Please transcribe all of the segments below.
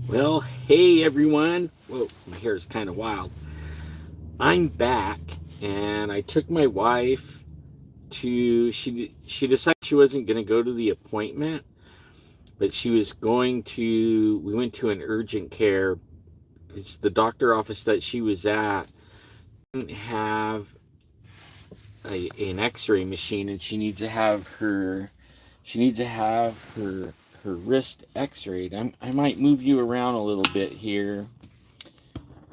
Well, hey everyone. Whoa, my hair is kind of wild. I'm back, and I took my wife to. She decided she wasn't going to go to the appointment, but she was going to. We went to an urgent care because the doctor office that she was at didn't have an X-ray machine, and she needs to have her. She needs to have her wrist X-rayed. I might move you around a little bit here.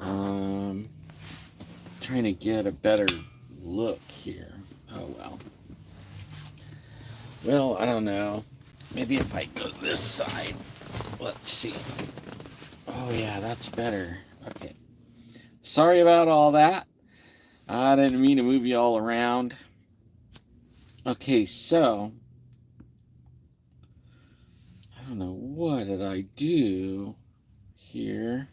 Um, Trying to get a better look here. Oh well. Well, I don't know. Maybe if I go this side. Let's see. Oh yeah, that's better. Okay. Sorry about all that. I didn't mean to move you all around. Okay, so I don't know, what did I do here?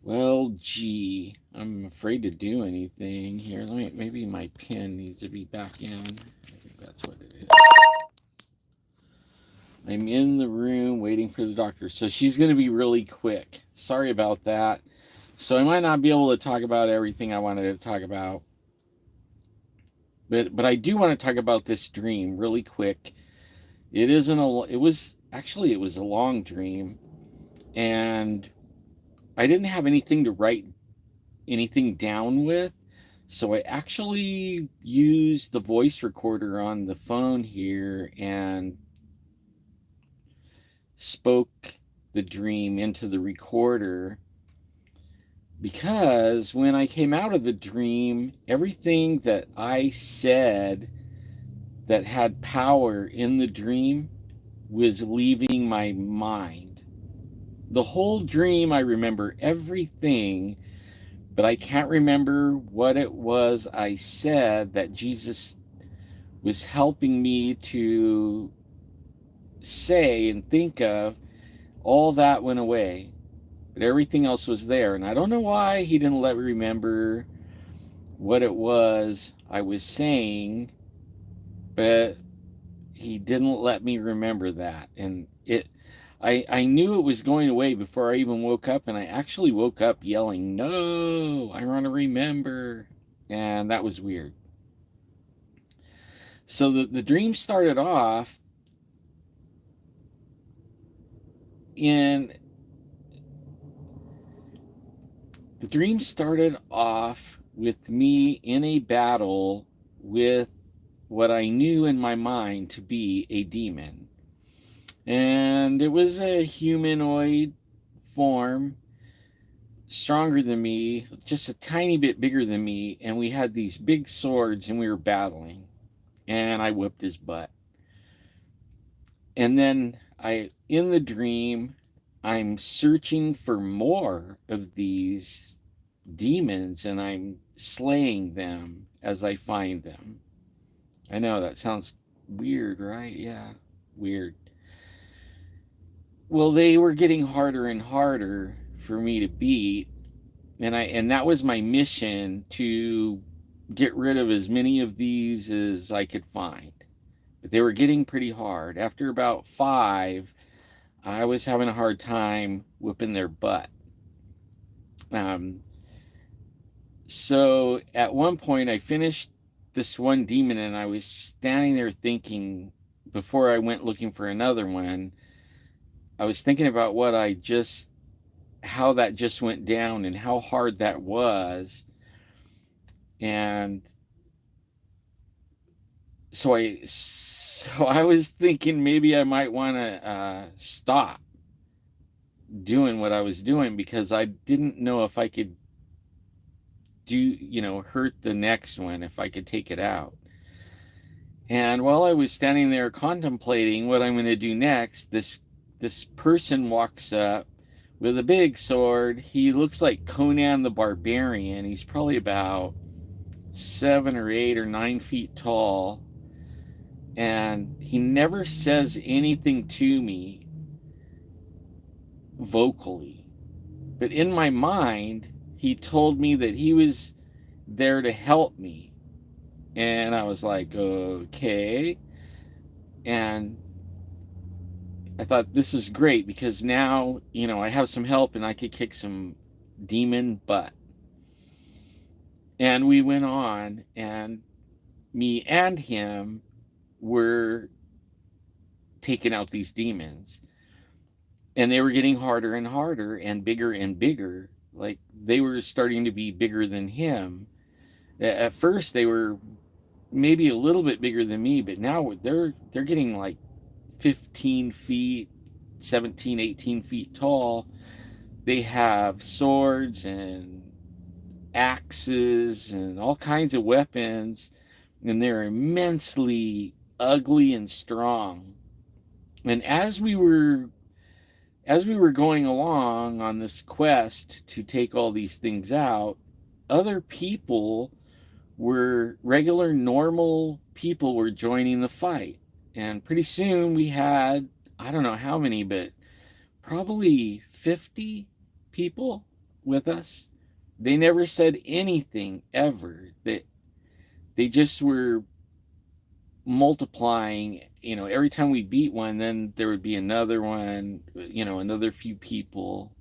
Well, gee, I'm afraid to do anything here. Maybe my pen needs to be back in. I think that's what it is. I'm in the room waiting for the doctor. So she's going to be really quick. Sorry about that. So I might not be able to talk about everything I wanted to talk about. But I do want to talk about this dream really quick. It was a long dream, and I didn't have anything to write anything down with. So I actually used the voice recorder on the phone here and spoke the dream into the recorder, because when I came out of the dream, everything that I said that had power in the dream was leaving my mind. The whole dream, I remember everything, but I can't remember what it was I said that Jesus was helping me to say and think of. All that went away, but everything else was there. And I don't know why he didn't let me remember what it was I was saying, but he didn't let me remember that. And I knew it was going away before I even woke up, and I actually woke up yelling, "No, I want to remember." And that was weird. So the dream started off in the dream started off with me in a battle with what I knew in my mind to be a demon. And it was a humanoid form, stronger than me, just a tiny bit bigger than me, and we had these big swords and we were battling. And I whipped his butt. And then in the dream, I'm searching for more of these demons, and I'm slaying them as I find them. I know that sounds weird, right? Yeah, weird. Well, they were getting harder and harder for me to beat, and that was my mission, to get rid of as many of these as I could find. But they were getting pretty hard. After about 5, I was having a hard time whipping their butt. So at one point, I finished this one demon, and I was standing there thinking, before I went looking for another one, I was thinking about how that just went down and how hard that was. And so I was thinking maybe I might want to stop doing what I was doing, because I didn't know if I could hurt the next one, if I could take it out. And while I was standing there contemplating what I'm going to do next, this person walks up with a big sword. He looks like Conan the Barbarian. He's probably about 7 or 8 or 9 feet tall. And he never says anything to me vocally. But in my mind, he told me that he was there to help me. And I was like, okay. And I thought, this is great because now, I have some help and I could kick some demon butt. And we went on, and me and him were taking out these demons. And they were getting harder and harder and bigger. Like, they were starting to be bigger than him. At first, they were maybe a little bit bigger than me, but now they're getting like 15 feet, 17, 18 feet tall. They have swords and axes and all kinds of weapons, and they're immensely ugly and strong. And as we were going along on this quest to take all these things out, other people regular, normal people were joining the fight. And pretty soon we had, I don't know how many, but probably 50 people with us. They never said anything ever. They just were multiplying. Every time we beat one, then there would be another one, another few people.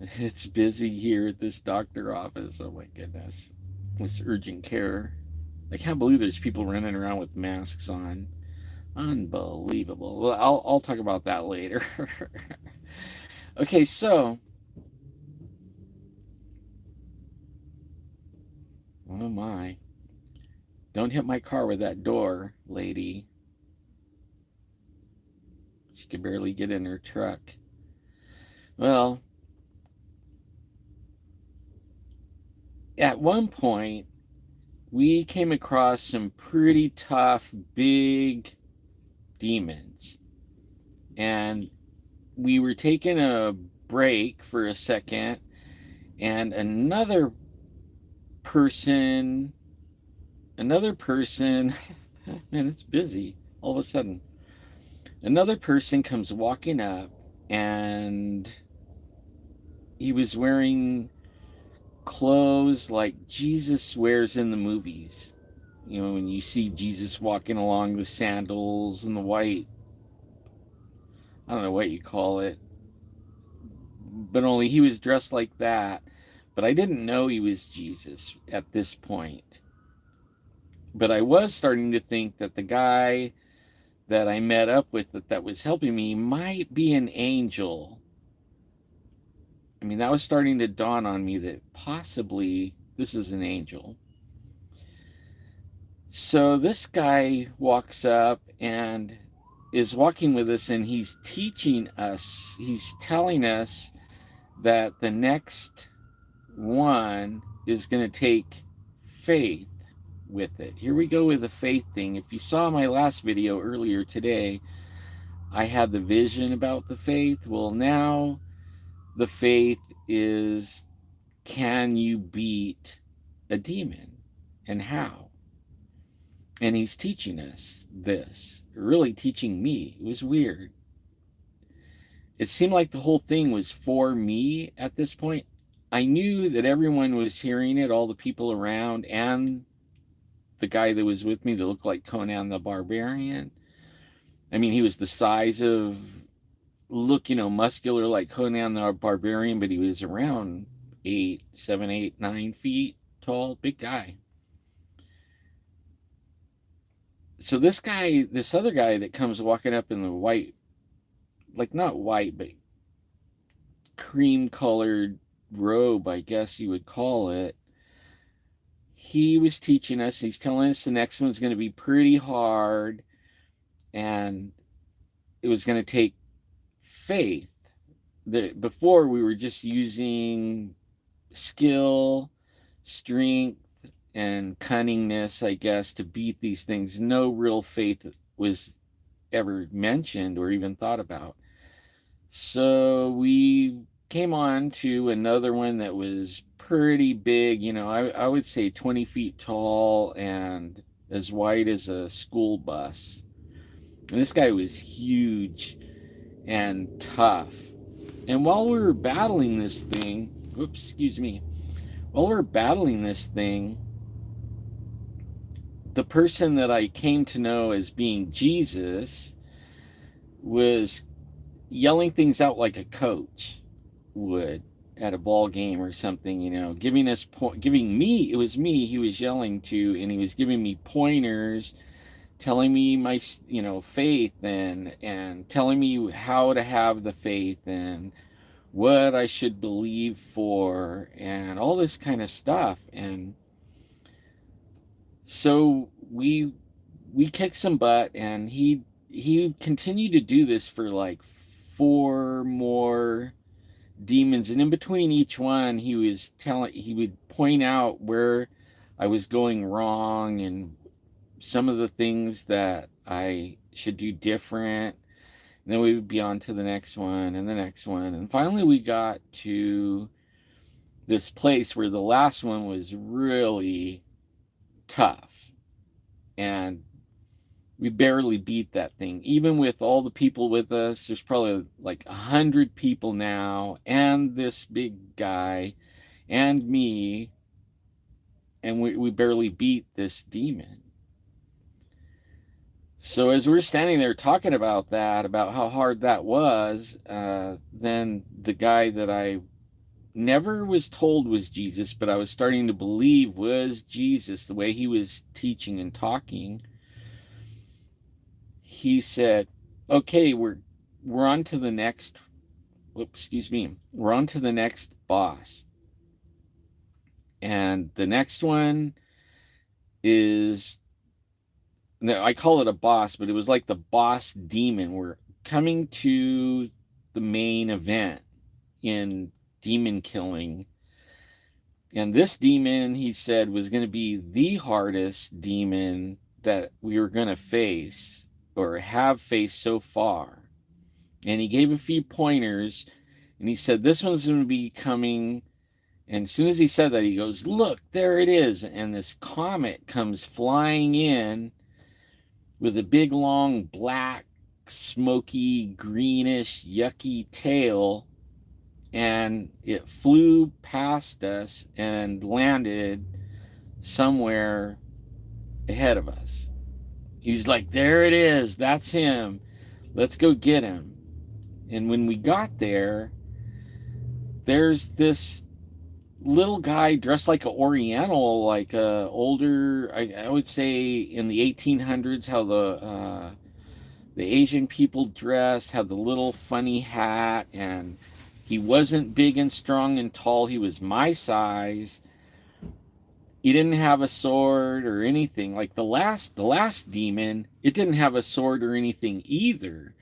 It's busy here at this doctor office. Oh my goodness. This urgent care. I can't believe there's people running around with masks on. Unbelievable. Well, I'll talk about that later. Okay, so, oh my. Don't hit my car with that door, lady. She could barely get in her truck. Well, at one point, we came across some pretty tough, big demons. And we were taking a break for a second, and another person, man, it's busy all of a sudden. Another person comes walking up, and he was wearing clothes like Jesus wears in the movies. When you see Jesus walking along, the sandals and the white, I don't know what you call it, but only he was dressed like that. But I didn't know he was Jesus at this point. But I was starting to think that the guy that I met up with that was helping me might be an angel. I mean, that was starting to dawn on me that possibly this is an angel. So this guy walks up and is walking with us, and he's teaching us, he's telling us that the next one is going to take faith with it. Here we go with the faith thing. If you saw my last video earlier today, I had the vision about the faith. Well, now the faith is, can you beat a demon, and how? And he's teaching us this, really teaching me. It was weird. It seemed like the whole thing was for me at this point. I knew that everyone was hearing it, all the people around, and the guy that was with me that looked like Conan the Barbarian. I mean, he was the size of, muscular like Conan the Barbarian, but he was around 7, 8, 9 feet tall, big guy. So this other guy that comes walking up in the white, like not white, but cream colored robe, I guess you would call it. He was teaching us, he's telling us the next one's going to be pretty hard, and it was going to take faith. Before we were just using skill, strength, and cunningness, I guess, to beat these things. No real faith was ever mentioned or even thought about. So we came on to another one that was pretty big, I would say 20 feet tall and as wide as a school bus. And this guy was huge and tough. And while we were battling this thing, while we were battling this thing, the person that I came to know as being Jesus was yelling things out like a coach would at a ball game or something, giving me, it was me he was yelling to, and he was giving me pointers, telling me my, faith, and telling me how to have the faith and what I should believe for and all this kind of stuff. And so we kicked some butt, and he continued to do this for like four more demons, and in between each one he would point out where I was going wrong and some of the things that I should do different. And then we would be on to the next one and the next one, and finally we got to this place where the last one was really tough, and we barely beat that thing. Even with all the people with us, there's probably like 100 people now, and this big guy, and me, and we barely beat this demon. So as we're standing there talking about that, about how hard that was, then the guy that I never was told was Jesus, but I was starting to believe was Jesus, the way he was teaching and talking, he said, okay, we're on to the next, we're on to the next boss. And the next one is, I call it a boss, but it was like the boss demon. We're coming to the main event in demon killing. And this demon, he said, was going to be the hardest demon that we were going to face or have faced so far. And he gave a few pointers, and he said, this one's going to be coming. And as soon as he said that, he goes, look, there it is. And this comet comes flying in with a big, long, black, smoky, greenish, yucky tail. And it flew past us and landed somewhere ahead of us. He's like, there it is. That's him. Let's go get him. And when we got there, there's this little guy dressed like an Oriental, like a older, I would say in the 1800s, how the Asian people dressed, had the little funny hat, and he wasn't big and strong and tall. He was my size. He didn't have a sword or anything. Like the last demon, it didn't have a sword or anything either.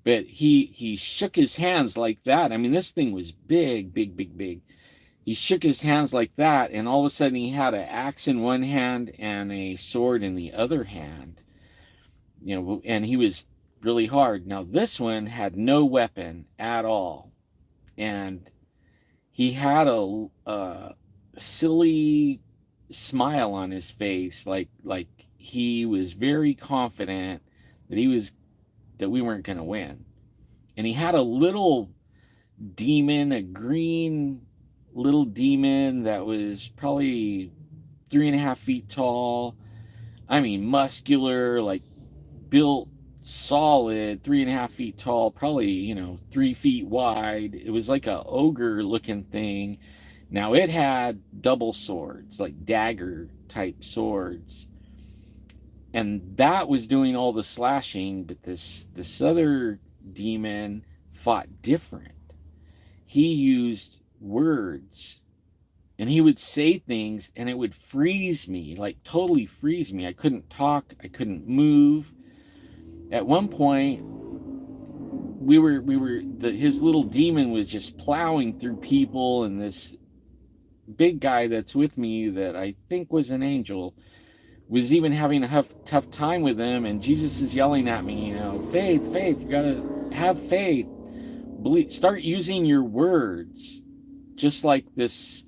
But he shook his hands like that. I mean, this thing was big, big, big, big. He shook his hands like that, and all of a sudden he had an axe in one hand and a sword in the other hand. And he was really hard. Now this one had no weapon at all. And he had a silly smile on his face, like he was very confident that we weren't going to win. And he had a little demon, a green little demon that was probably 3.5 feet tall. I mean, muscular, like built solid, 3.5 feet tall, probably 3 feet wide. It was like a ogre looking thing. Now it had double swords, like dagger type swords, and that was doing all the slashing. But this other demon fought different. He used words, and he would say things, and it would freeze me, like totally freeze me. I couldn't talk, I couldn't move. At one point, his little demon was just plowing through people, and this big guy that's with me, that I think was an angel, was even having a tough time with him. And Jesus is yelling at me, faith, you gotta have faith. Start using your words, just like this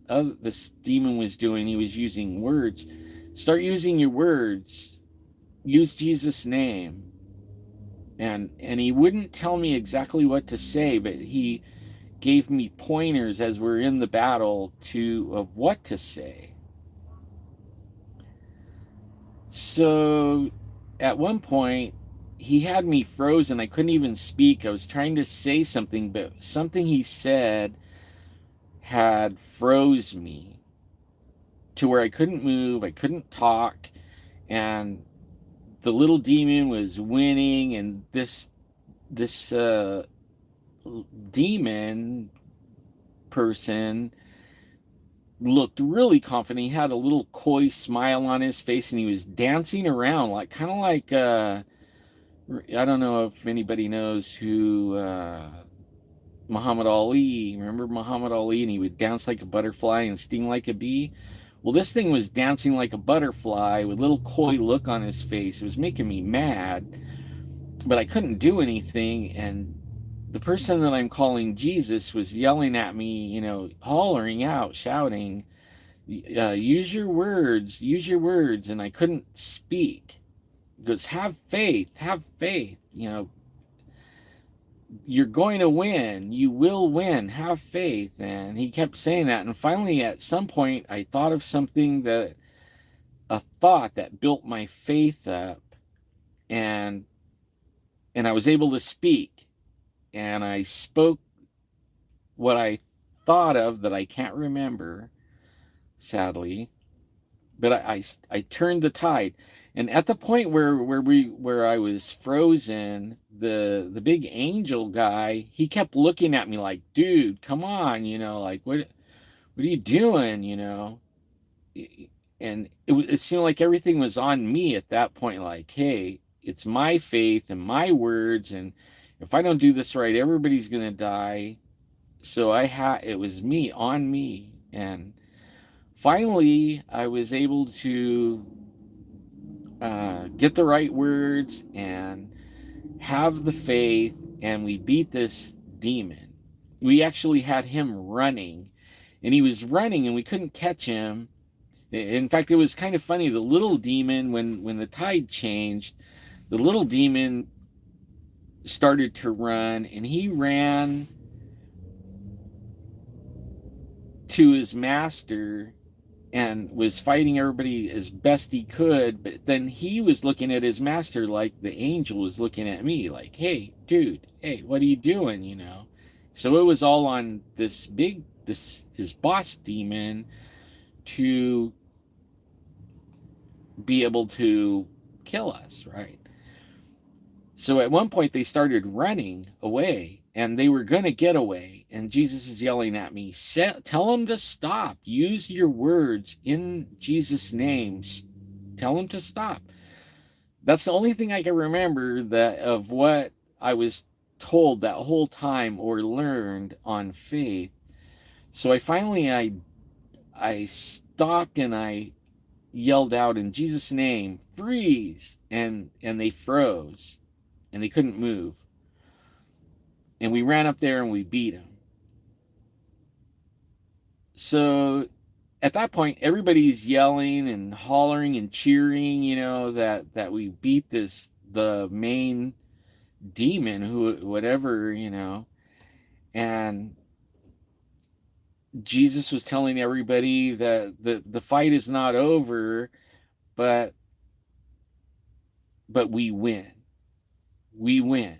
demon was doing. He was using words. Start using your words. Use Jesus' name. And he wouldn't tell me exactly what to say, but he gave me pointers as we're in the battle of what to say. So at one point, he had me frozen. I couldn't even speak. I was trying to say something, but something he said had froze me to where I couldn't move, I couldn't talk, and the little demon was winning, and this demon person looked really confident. He had a little coy smile on his face, and he was dancing around like kind of like I don't know if anybody knows who Muhammad Ali. Remember Muhammad Ali? And he would dance like a butterfly and sting like a bee. Well, this thing was dancing like a butterfly with a little coy look on his face. It was making me mad, but I couldn't do anything. And the person that I'm calling Jesus was yelling at me, hollering out, shouting, use your words, use your words. And I couldn't speak. He goes, have faith, you're going to win. You will win. Have faith. And he kept saying that. And finally, at some point, I thought of something a thought that built my faith up. And, and I was able to speak. And I spoke what I thought of that I can't remember, sadly. But I turned the tide. And at the point where I was frozen, the big angel guy, he kept looking at me like, dude, come on, like what are you doing, And it seemed like everything was on me at that point, like, hey, it's my faith and my words, and if I don't do this right, everybody's gonna die. So it was me, on me. And finally I was able to get the right words and have the faith, and we beat this demon. We actually had him running, and he was running, and we couldn't catch him. In fact, it was kind of funny. The little demon, when the tide changed, the little demon started to run, and he ran to his master and was fighting everybody as best he could. But then he was looking at his master like the angel was looking at me, like, hey, dude, hey, what are you doing, So it was all on this his boss demon to be able to kill us, right? So at one point they started running away, and they were going to get away. And Jesus is yelling at me, tell them to stop. Use your words in Jesus' name. Tell them to stop. That's the only thing I can remember of what I was told that whole time or learned on faith. So I stopped, and I yelled out in Jesus' name, freeze, and they froze, and they couldn't move. And we ran up there and we beat him. So at that point, everybody's yelling and hollering and cheering, that we beat the main demon, whatever, and Jesus was telling everybody that the fight is not over, but we win. We win.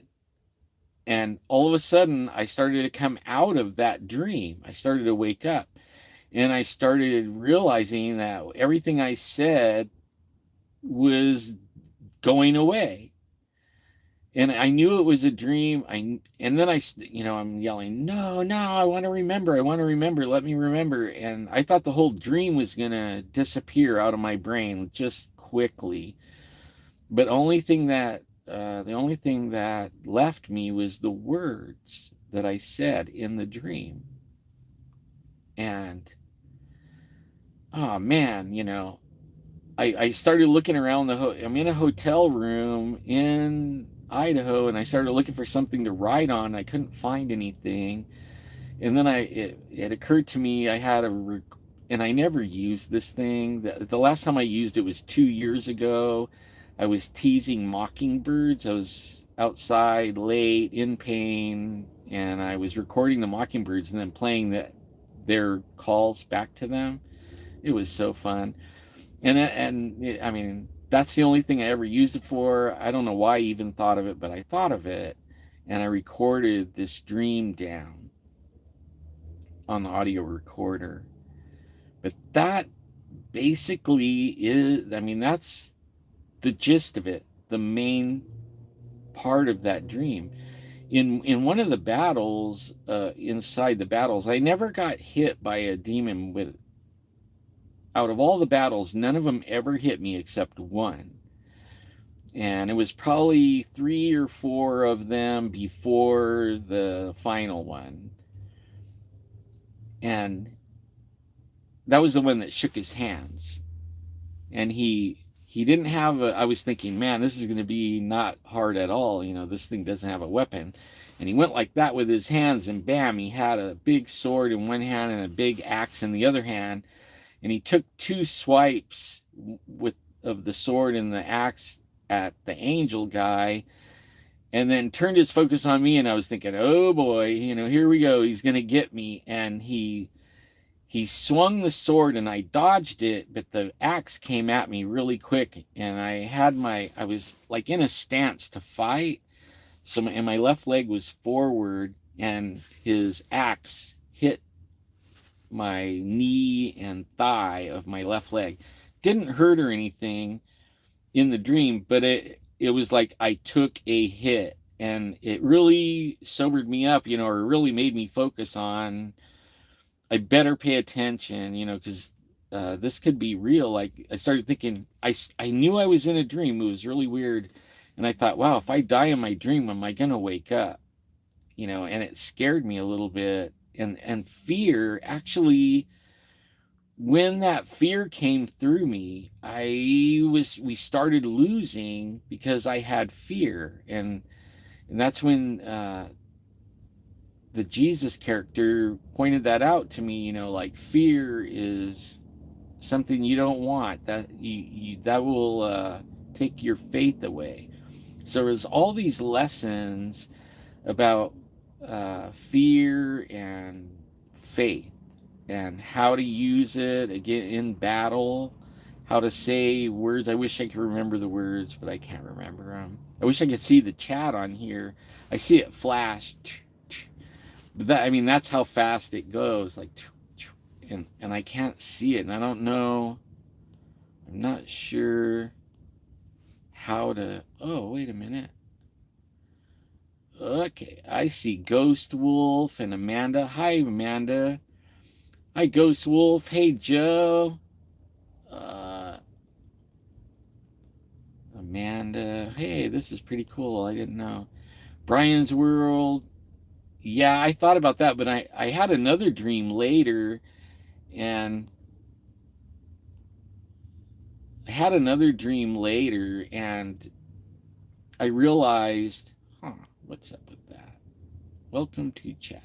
And all of a sudden, I started to come out of that dream. I started to wake up, and I started realizing that everything I said was going away. And I knew it was a dream. And then I'm yelling, no, I want to remember. Let me remember. And I thought the whole dream was going to disappear out of my brain just quickly. But the only thing that left me was the words that I said in the dream. And, oh man, I started looking around I'm in a hotel room in Idaho, and I started looking for something to write on. I couldn't find anything. And then it occurred to me and I never used this thing. The last time I used it was 2 years ago. I was teasing mockingbirds. I was outside late, in pain, and I was recording the mockingbirds and then playing their calls back to them. It was so fun. I mean, that's the only thing I ever used it for. I don't know why I even thought of it, but I thought of it, and I recorded this dream down on the audio recorder. But that basically is, I mean, that's the gist of it, the main part of that dream. In one of the battles, inside the battles, I never got hit by a demon. With out of all the battles, none of them ever hit me except one. And it was probably 3 or 4 of them before the final one. And that was the one that shook his hands. And he didn't have a, I was thinking, man, this is going to be not hard at all. You know, this thing doesn't have a weapon. And he went like that with his hands, and bam, he had a big sword in one hand and a big axe in the other hand. And he took 2 swipes with of the sword and the axe at the angel guy, and then turned his focus on me. And I was thinking, oh boy, you know, here we go, he's going to get me. And he swung the sword, and I dodged it, but the axe came at me really quick, and I was like in a stance to fight. So and my left leg was forward, and his axe hit my knee and thigh of my left leg. Didn't hurt or anything in the dream, but it was like I took a hit, and it really sobered me up, you know, or really made me focus on, I better pay attention, you know, because this could be real. Like, I started thinking, I knew I was in a dream. It was really weird. And I thought, wow, if I die in my dream, am I going to wake up? You know, and it scared me a little bit. And fear, actually, when that fear came through me, we started losing because I had fear. And that's when the Jesus character pointed that out to me, you know, like fear is something you don't want, that that will take your faith away. So there's all these lessons about fear and faith, and how to use it again in battle, how to say words. I wish I could remember the words, but I can't remember them. I wish I could see the chat on here. I see it flash. But that, I mean, that's how fast it goes, like, and I can't see it, and I don't know, I'm not sure how to, oh, wait a minute. Okay, I see Ghost Wolf and Amanda. Hi, Amanda. Hi, Ghost Wolf. Hey, Joe. Amanda. Hey, this is pretty cool. I didn't know. Brian's World. Yeah, I thought about that, but I had another dream later, and I realized, what's up with that? Welcome to chat.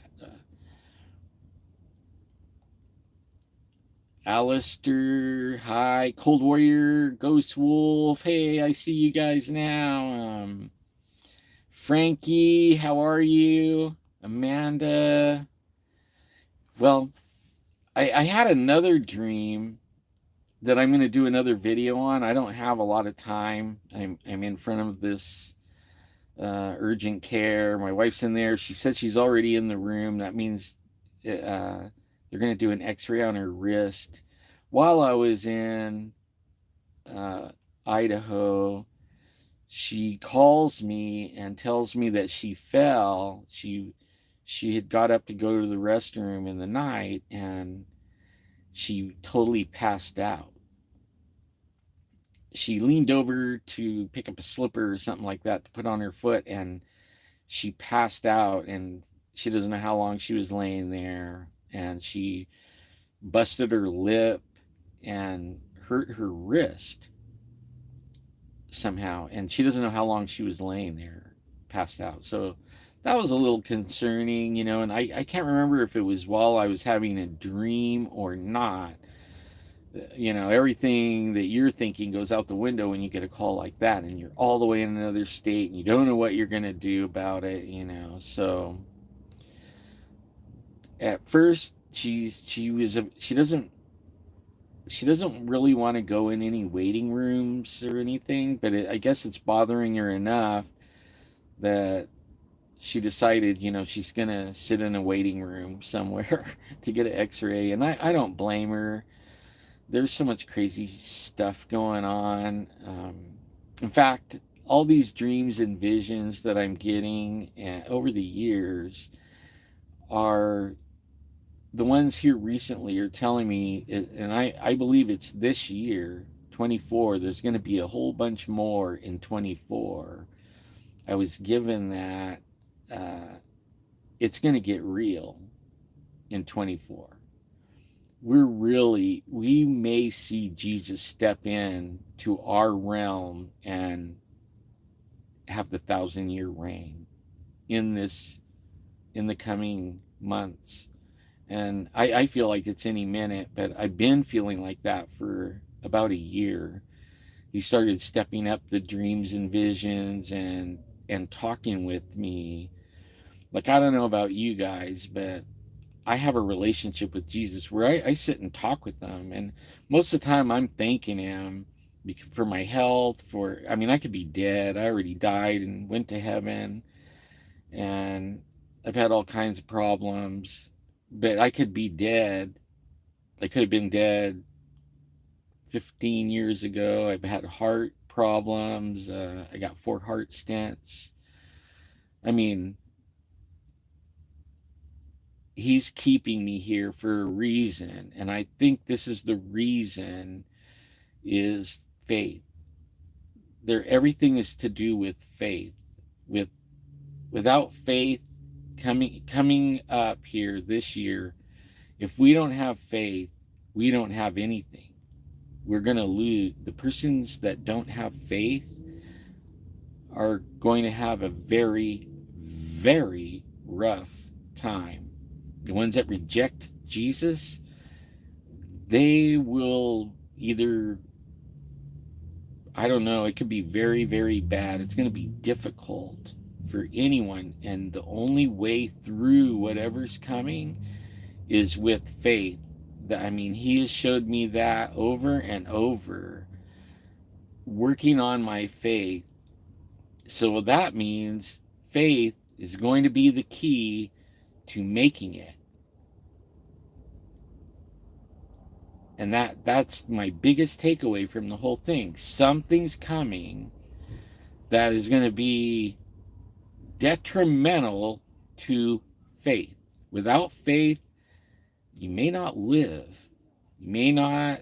Alistair, hi. Cold Warrior, Ghost Wolf, hey, I see you guys now. Frankie, how are you? Amanda. Well, I had another dream that I'm going to do another video on. I don't have a lot of time. I'm in front of this urgent care. My wife's in there. She said she's already in the room. That means they're going to do an x-ray on her wrist. While I was in Idaho, she calls me and tells me that she fell. She had got up to go to the restroom in the night, and she totally passed out. She leaned over to pick up a slipper or something like that to put on her foot, and she passed out, and she doesn't know how long she was laying there, and she busted her lip and hurt her wrist somehow, and she doesn't know how long she was laying there passed out. So that was a little concerning, you know, and I can't remember if it was while I was having a dream or not. You know, everything that you're thinking goes out the window when you get a call like that, and you're all the way in another state, and you don't know what you're going to do about it, you know. So at first she doesn't she doesn't really want to go in any waiting rooms or anything, but I guess it's bothering her enough that she decided, she's going to sit in a waiting room somewhere to get an x-ray. And I don't blame her. There's so much crazy stuff going on. In fact, all these dreams and visions that I'm getting over the years are the ones here recently are telling me, and I believe it's this year, 24, there's going to be a whole bunch more in 24. I was given that it's going to get real in 24. We may see Jesus step in to our realm and have the 1,000-year reign in the coming months. And I feel like it's any minute, but I've been feeling like that for about a year. He started stepping up the dreams and visions and talking with me. Like, I don't know about you guys, but I have a relationship with Jesus where I sit and talk with him. And most of the time I'm thanking him for my health, I could be dead. I already died and went to heaven. And I've had all kinds of problems, but I could be dead. I could have been dead 15 years ago. I've had heart problems. I got 4 heart stents. I mean, he's keeping me here for a reason. And I think this is the reason is faith. Everything is to do with faith. Without faith coming up here this year, if we don't have faith, we don't have anything. We're going to lose. The persons that don't have faith are going to have a very, very rough time. The ones that reject Jesus, they will either, I don't know, it could be very, very bad. It's going to be difficult for anyone. And the only way through whatever's coming is with faith. He has showed me that over and over, working on my faith. So that means faith is going to be the key to making it. And that's my biggest takeaway from the whole thing. Something's coming that is going to be detrimental to faith. Without faith, you may not live. You may not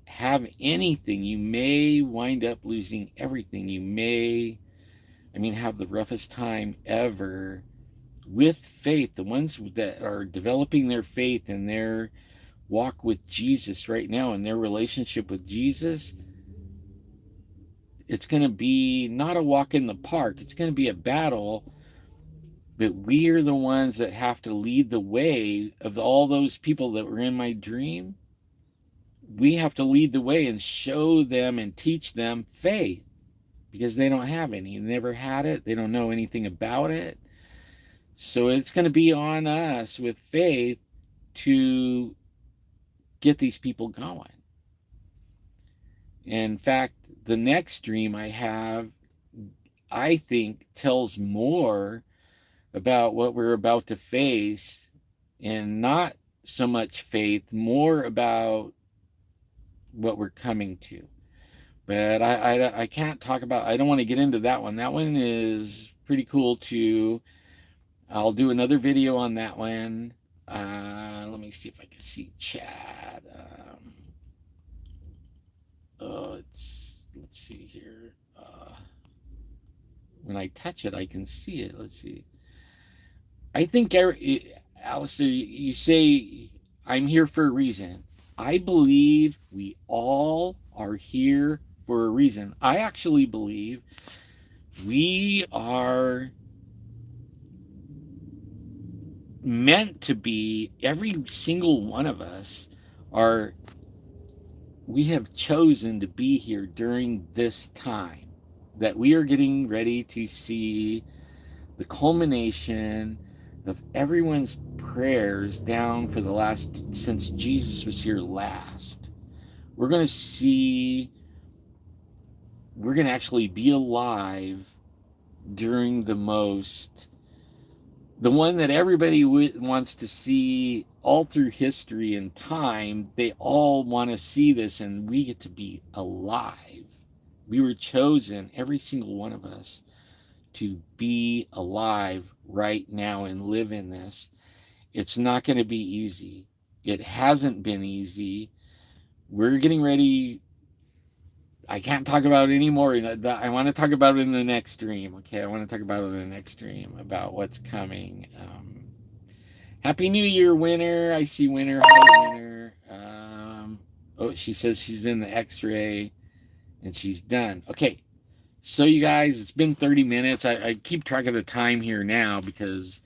have anything. You may wind up losing everything. You may, have the roughest time ever. With faith, the ones that are developing their faith and their walk with Jesus right now and their relationship with Jesus, it's going to be not a walk in the park. It's going to be a battle. But we are the ones that have to lead the way of all those people that were in my dream. We have to lead the way and show them and teach them faith, because they don't have any. They never had it. They don't know anything about it. So it's going to be on us with faith to get these people going. In fact, the next dream I have, I think, tells more about what we're about to face, and not so much faith, more about what we're coming to. But I can't talk about, I don't want to get into that one. That one is pretty cool too. I'll do another video on that one. Let me see if I can see chat. Let's see here. When I touch it, I can see it. Let's see. I think, Alistair, you say I'm here for a reason. I believe we all are here for a reason. I actually believe we are meant to be, every single one of us we have chosen to be here during this time, that we are getting ready to see the culmination of everyone's prayers down for since Jesus was here last. we're going to see, we're going to actually be alive during the one that everybody wants to see all through history and time. They all want to see this, and we get to be alive. We were chosen, every single one of us, to be alive right now and live in this. It's not going to be easy. It hasn't been easy. We're getting ready. I can't talk about it anymore. I want to talk about it in the next stream. Okay, I want to talk about it in the next stream about what's coming. Happy New Year, Winter. I see Winter. Hi, Winter. Oh, she says she's in the X-ray and she's done. Okay, so you guys, it's been 30 minutes. I keep track of the time here now because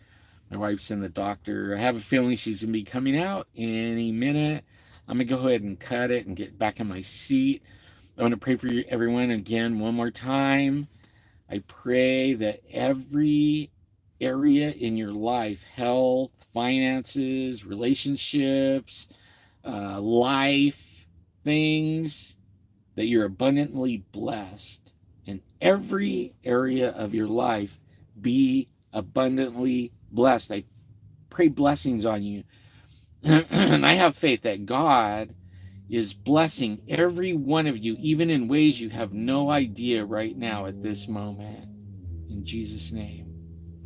my wife's in the doctor. I have a feeling she's going to be coming out any minute. I'm going to go ahead and cut it and get back in my seat. I want to pray for you, everyone, again one more time. I pray that every area in your life, health, finances, relationships, life, things, that you're abundantly blessed. In every area of your life, be abundantly blessed. I pray blessings on you. And I have faith that God is blessing every one of you, even in ways you have no idea right now at this moment. In Jesus' name.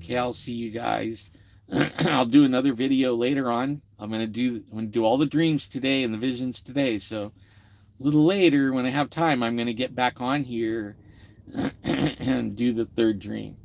Okay, I'll see you guys. I'll do another video later on. I'm gonna do all the dreams today and the visions today. So a little later, when I have time, I'm gonna get back on here and do the third dream.